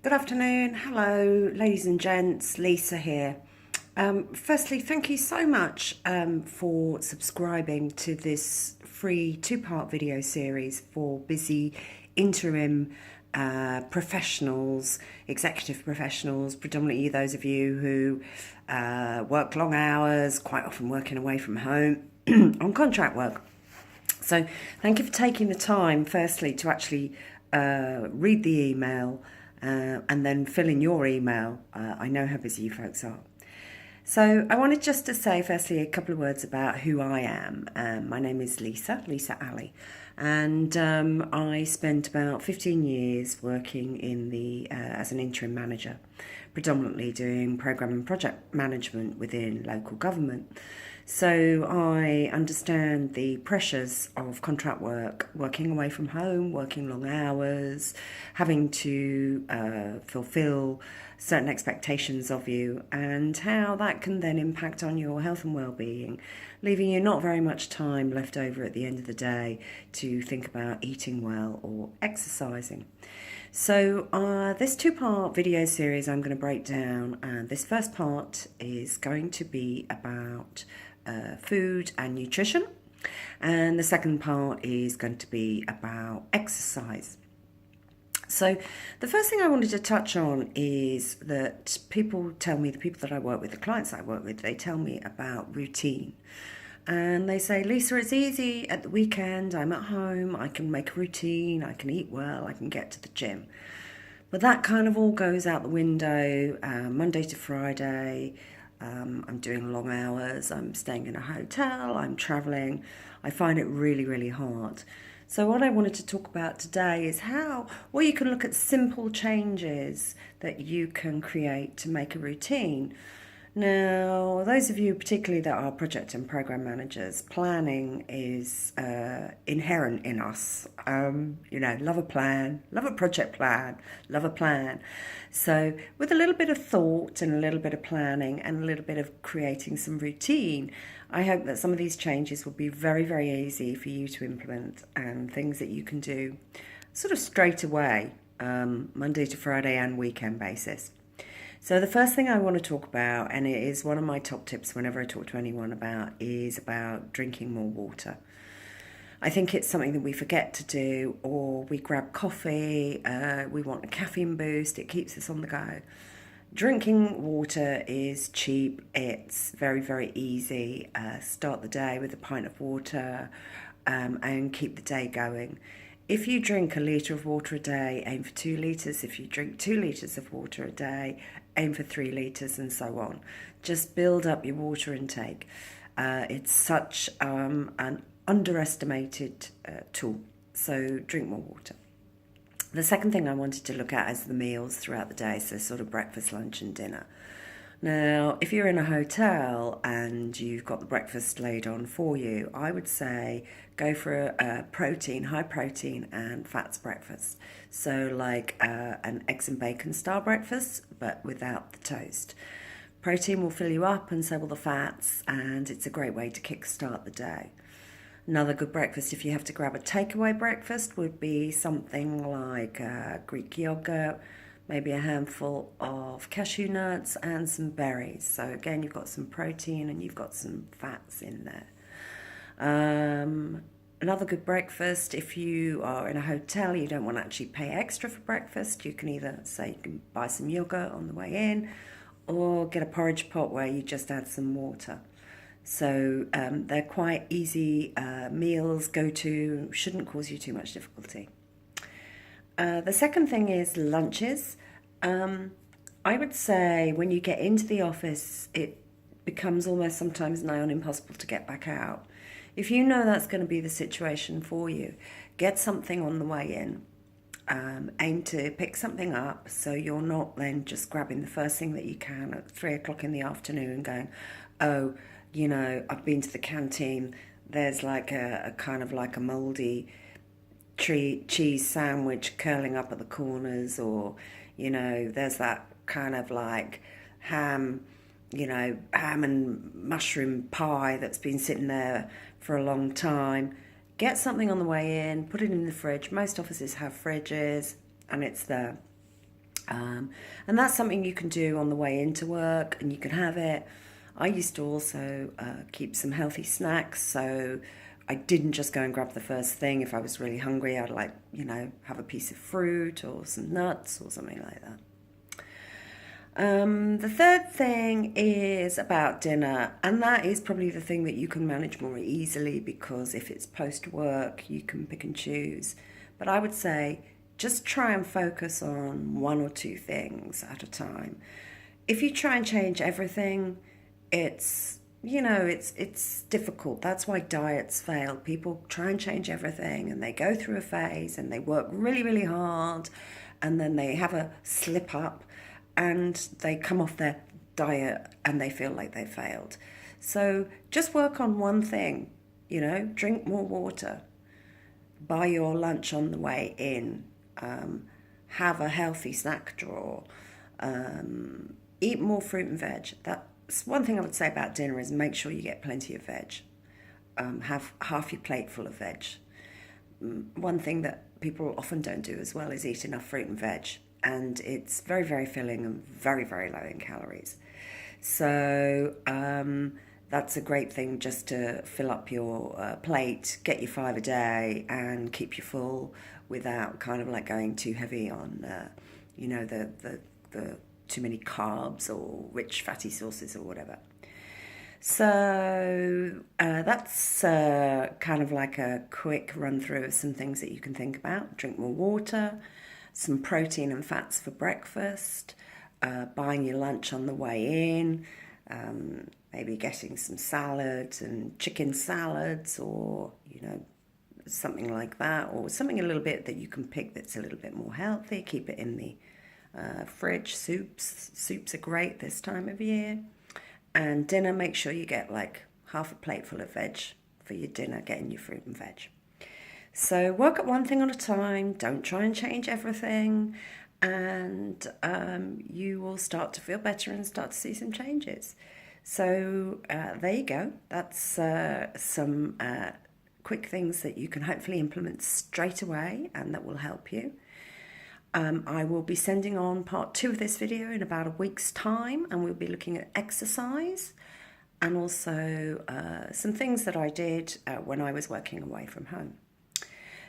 Good afternoon. Hello, ladies and gents. Lisa here. Firstly, thank you so much for subscribing to this free two-part video series for busy interim professionals, executive professionals, predominantly those of you who work long hours, quite often working away from home on contract work. So thank you for taking the time, firstly, to actually read the email and then fill in your email. I know how busy you folks are. So I wanted just to say, firstly, a couple of words about who I am. My name is Lisa Ali, and I spent about 15 years working in as an interim manager, predominantly doing programme and project management within local government. So I understand the pressures of contract work, working away from home, working long hours, having to fulfill certain expectations of you, and how that can then impact on your health and well-being, leaving you not very much time left over at the end of the day to think about eating well or exercising. So this two-part video series I'm going to break down, and this first part is going to be about food and nutrition, and the second part is going to be about exercise. So the first thing I wanted to touch on is that people tell me, the people that I work with, the clients that I work with, they tell me about routine. And they say, Lisa, it's easy at the weekend, I'm at home, I can make a routine, I can eat well, I can get to the gym. But that kind of all goes out the window, Monday to Friday. I'm doing long hours, I'm staying in a hotel, I'm traveling. I find it really, really hard. So what I wanted to talk about today is well, you can look at simple changes that you can create to make a routine. Now, those of you particularly that are project and program managers, planning is inherent in us. Love a plan, love a project plan, love a plan. So with a little bit of thought and a little bit of planning and a little bit of creating some routine, I hope that some of these changes will be very, very easy for you to implement, and things that you can do sort of straight away, Monday to Friday and weekend basis. So the first thing I want to talk about, and it is one of my top tips whenever I talk to anyone about, is about drinking more water. I think it's something that we forget to do, or we grab coffee, we want a caffeine boost, it keeps us on the go. Drinking water is cheap, it's very, very easy. Start the day with a pint of water and keep the day going. If you drink a litre of water a day, aim for 2 litres. If you drink 2 litres of water a day, aim for 3 litres, and so on. Just build up your water intake. It's such an underestimated tool, so drink more water. The second thing I wanted to look at is the meals throughout the day, so sort of breakfast, lunch and dinner. Now, if you're in a hotel and you've got the breakfast laid on for you, I would say go for a high protein and fats breakfast. So like an eggs and bacon style breakfast, but without the toast. Protein will fill you up and so will the fats, and it's a great way to kickstart the day. Another good breakfast, if you have to grab a takeaway breakfast, would be something like Greek yogurt, maybe a handful of cashew nuts and some berries. So again, you've got some protein and you've got some fats in there. Another good breakfast, if you are in a hotel, you don't want to actually pay extra for breakfast, you can either say you can buy some yogurt on the way in, or get a porridge pot where you just add some water. So they're quite easy meals, shouldn't cause you too much difficulty. The second thing is lunches. I would say when you get into the office, it becomes almost sometimes nigh on impossible to get back out. If you know that's going to be the situation for you, get something on the way in. Aim to pick something up so you're not then just grabbing the first thing that you can at 3 o'clock in the afternoon and going, oh, I've been to the canteen, there's like a kind of like a mouldy cheese sandwich curling up at the corners, or, there's that kind of like ham and mushroom pie that's been sitting there for a long time. Get something on the way in, put it in the fridge. Most offices have fridges and it's there. And that's something you can do on the way into work, and you can have it. I used to also keep some healthy snacks, so I didn't just go and grab the first thing. If I was really hungry, I'd have a piece of fruit or some nuts or something like that. The third thing is about dinner, and that is probably the thing that you can manage more easily, because if it's post-work, you can pick and choose. But I would say just try and focus on one or two things at a time. If you try and change everything, it's difficult. That's why diets fail. People try and change everything and they go through a phase and they work really, really hard, and then they have a slip up and they come off their diet and they feel like they failed. So just work on one thing, drink more water, buy your lunch on the way in, have a healthy snack drawer, eat more fruit and veg. That's one thing I would say about dinner, is make sure you get plenty of veg. Have half your plate full of veg. One thing that people often don't do as well is eat enough fruit and veg, and it's very, very filling and very, very low in calories. So that's a great thing, just to fill up your plate, get your 5 a day, and keep you full without kind of like going too heavy on, the too many carbs or rich fatty sauces or whatever. So that's kind of like a quick run through of some things that you can think about. Drink more water, some protein and fats for breakfast, buying your lunch on the way in, maybe getting some salads and chicken salads, or something like that, or something a little bit that you can pick that's a little bit more healthy. Keep it in the fridge. Soups are great this time of year. And dinner, make sure you get like half a plate full of veg for your dinner, getting your fruit and veg. So work at one thing at a time. Don't try and change everything, and you will start to feel better and start to see some changes. So there you go. That's some quick things that you can hopefully implement straight away and that will help you. I will be sending on part 2 of this video in about a week's time, and we'll be looking at exercise and also some things that I did when I was working away from home.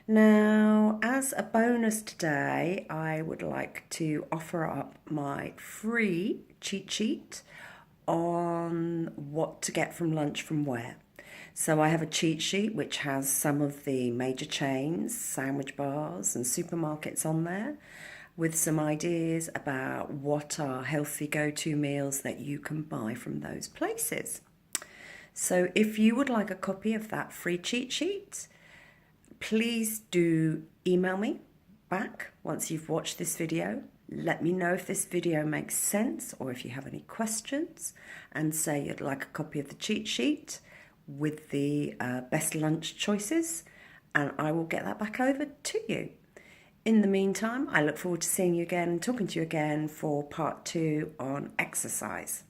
Now, as a bonus today, I would like to offer up my free cheat sheet on what to get from lunch from where. So I have a cheat sheet which has some of the major chains, sandwich bars and supermarkets on there, with some ideas about what are healthy go-to meals that you can buy from those places. So if you would like a copy of that free cheat sheet, please do email me back once you've watched this video. Let me know if this video makes sense, or if you have any questions, and say you'd like a copy of the cheat sheet with the best lunch choices, and I will get that back over to you. In the meantime, I look forward to seeing you again, talking to you again for part 2 on exercise.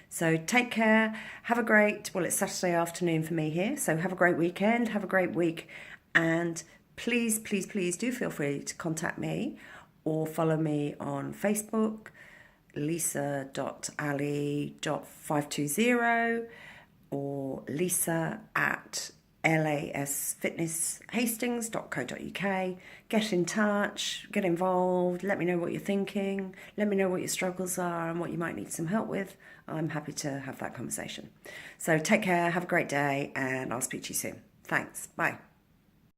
So take care, it's Saturday afternoon for me here, so have a great weekend, have a great week, and please, please, please do feel free to contact me or follow me on Facebook, lisa.ali.520, or lisa at lasfitnesshastings.co.uk. Get in touch, get involved, let me know what you're thinking, let me know what your struggles are and what you might need some help with. I'm happy to have that conversation. So take care, have a great day, and I'll speak to you soon. Thanks, bye.